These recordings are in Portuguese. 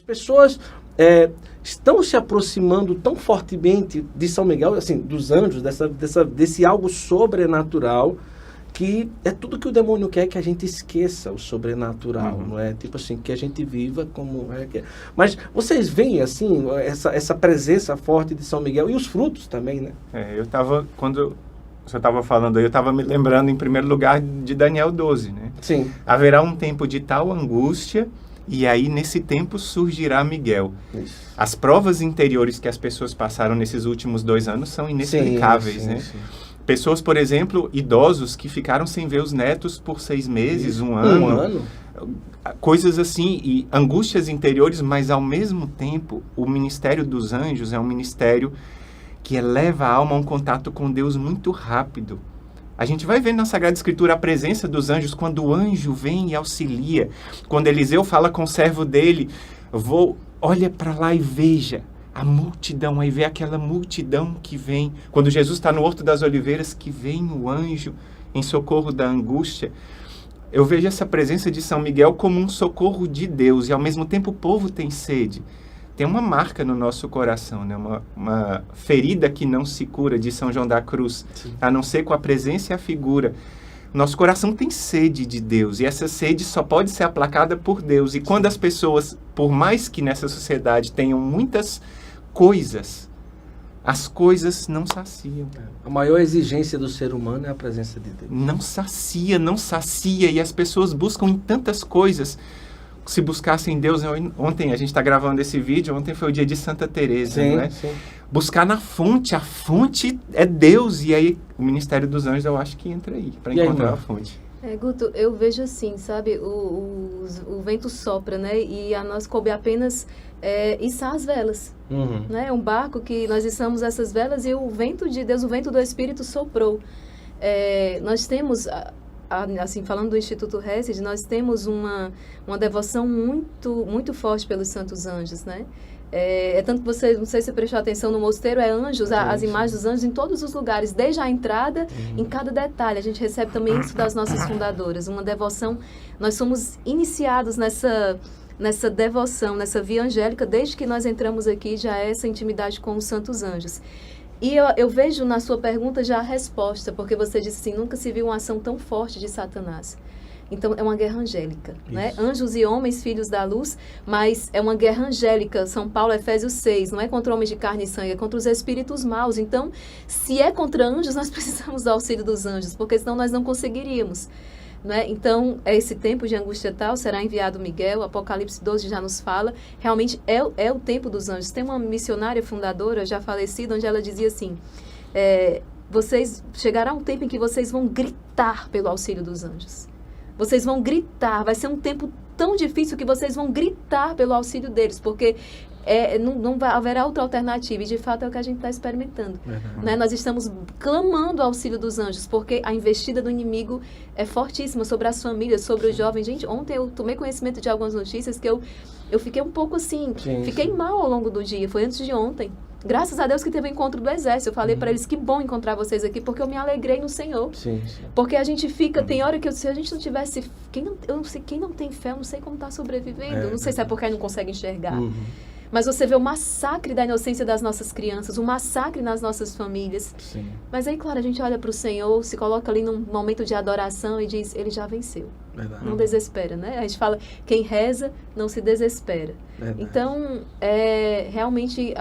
pessoas estão se aproximando tão fortemente de São Miguel, assim, dos anjos, desse algo sobrenatural, que é tudo que o demônio quer, que a gente esqueça o sobrenatural, não é? Tipo assim, que a gente viva como é que é. Mas vocês veem, assim, essa presença forte de São Miguel e os frutos também, né? Quando você estava falando aí, eu estava me lembrando, em primeiro lugar, de Daniel 12, né? Sim. Haverá um tempo de tal angústia, e aí, nesse tempo, surgirá Miguel. Isso. As provas interiores que as pessoas passaram nesses últimos 2 anos são inexplicáveis, né? Sim. Pessoas, por exemplo, idosos que ficaram sem ver os netos por 6 meses, um ano. Um ano? Coisas assim, e angústias interiores, mas ao mesmo tempo, o ministério dos anjos é um ministério que eleva a alma a um contato com Deus muito rápido. A gente vai ver na Sagrada Escritura a presença dos anjos quando o anjo vem e auxilia. Quando Eliseu fala com o servo dele, olha para lá e veja a multidão, aí vê aquela multidão que vem. Quando Jesus está no Horto das Oliveiras, que vem o anjo em socorro da angústia. Eu vejo essa presença de São Miguel como um socorro de Deus, e ao mesmo tempo o povo tem sede. Tem uma marca no nosso coração, né? Uma ferida que não se cura, de São João da Cruz, a não ser com a presença e a figura. Nosso coração tem sede de Deus, e essa sede só pode ser aplacada por Deus. E quando as pessoas, por mais que nessa sociedade tenham muitas coisas, as coisas não saciam. A maior exigência do ser humano é a presença de Deus. Não sacia, e as pessoas buscam em tantas coisas. Se buscassem Deus, ontem a gente está gravando esse vídeo, ontem foi o dia de Santa Teresa, não é? Sim. Buscar na fonte, a fonte é Deus, e aí o Ministério dos Anjos eu acho que entra aí, para encontrar a fonte. Guto, eu vejo assim, sabe, o vento sopra, né, e a nós coube apenas içar as velas, né, é um barco que nós içamos essas velas e o vento de Deus, o vento do Espírito soprou. Nós temos, assim, falando do Instituto Hesed, nós temos uma devoção muito, muito forte pelos santos anjos, né, tanto que você, não sei se você prestou atenção no mosteiro, anjos, as imagens dos anjos em todos os lugares, desde a entrada, em cada detalhe. A gente recebe também isso das nossas fundadoras, uma devoção. Nós somos iniciados nessa devoção, nessa via angélica, desde que nós entramos aqui, já é essa intimidade com os santos anjos. E eu vejo na sua pergunta já a resposta, porque você disse assim, nunca se viu uma ação tão forte de Satanás. Então, é uma guerra angélica, né? Anjos e homens, filhos da luz, mas é uma guerra angélica. São Paulo, Efésios 6, não é contra homens de carne e sangue, é contra os espíritos maus. Então, se é contra anjos, nós precisamos do auxílio dos anjos, porque senão nós não conseguiríamos. Né? Então, esse tempo de angústia tal, será enviado Miguel, Apocalipse 12 já nos fala, realmente é o tempo dos anjos. Tem uma missionária fundadora, já falecida, onde ela dizia assim, chegará um tempo em que vocês vão gritar pelo auxílio dos anjos. Vocês vão gritar, vai ser um tempo tão difícil que vocês vão gritar pelo auxílio deles, porque haverá outra alternativa, e de fato é o que a gente está experimentando. Né? Nós estamos clamando o auxílio dos anjos, porque a investida do inimigo é fortíssima sobre as famílias, sobre os jovens. Gente, ontem eu tomei conhecimento de algumas notícias que eu fiquei um pouco assim, fiquei mal ao longo do dia, foi antes de ontem. Graças a Deus que teve o encontro do Exército. Eu falei para eles, que bom encontrar vocês aqui, porque eu me alegrei no Senhor. Porque a gente fica, tem hora que se a gente não tivesse, eu não sei, quem não tem fé, eu não sei como está sobrevivendo. Não sei se é porque não consegue enxergar. Mas você vê o massacre da inocência das nossas crianças, o massacre nas nossas famílias. Mas aí, claro, a gente olha para o Senhor, se coloca ali num momento de adoração e diz, Ele já venceu. Não desespera, né? A gente fala, quem reza não se desespera. Então, realmente,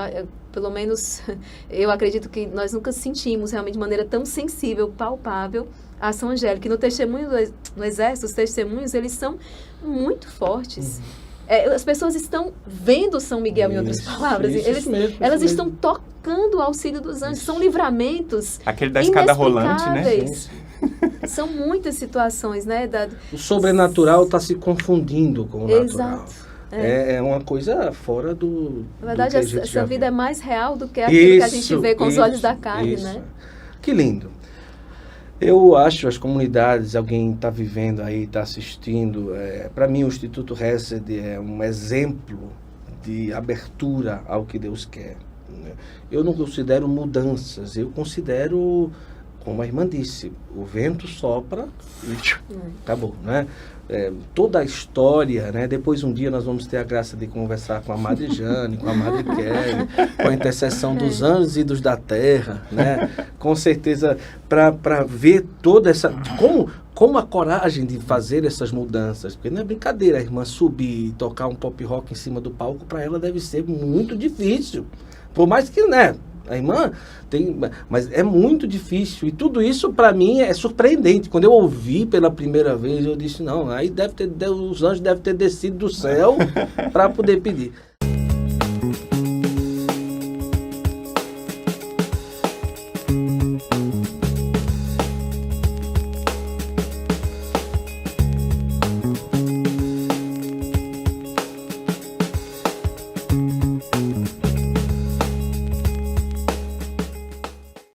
pelo menos, eu acredito que nós nunca sentimos realmente de maneira tão sensível, palpável, a ação angélica. E no testemunho, no Exército, os testemunhos, eles são muito fortes. As pessoas estão vendo São Miguel, em outras palavras. Elas estão tocando o auxílio dos anjos. São livramentos aquele da escada rolante, né? São muitas situações, né? O sobrenatural está se confundindo com o natural. Exato. É uma coisa fora do... Na verdade, essa vida é mais real do que Isso, aquilo que a gente vê com os olhos da carne, né? Que lindo. Eu acho as comunidades, alguém está vivendo aí, está assistindo, para mim o Instituto Hesed é um exemplo de abertura ao que Deus quer. Né? Eu não considero mudanças, eu considero, como a irmã disse, o vento sopra e acabou, né? toda a história, né? Depois um dia nós vamos ter a graça de conversar com a Madre Jane, com a Madre Kelly, com a intercessão dos anjos e dos da terra, né? Com certeza, para ver toda essa... Como a coragem de fazer essas mudanças, porque não é brincadeira a irmã subir e tocar um pop rock em cima do palco, para ela deve ser muito difícil. Por mais que, né, a irmã tem... Mas é muito difícil. E tudo isso, para mim, é surpreendente. Quando eu ouvi pela primeira vez, eu disse, não, aí os anjos devem ter descido do céu para poder pedir.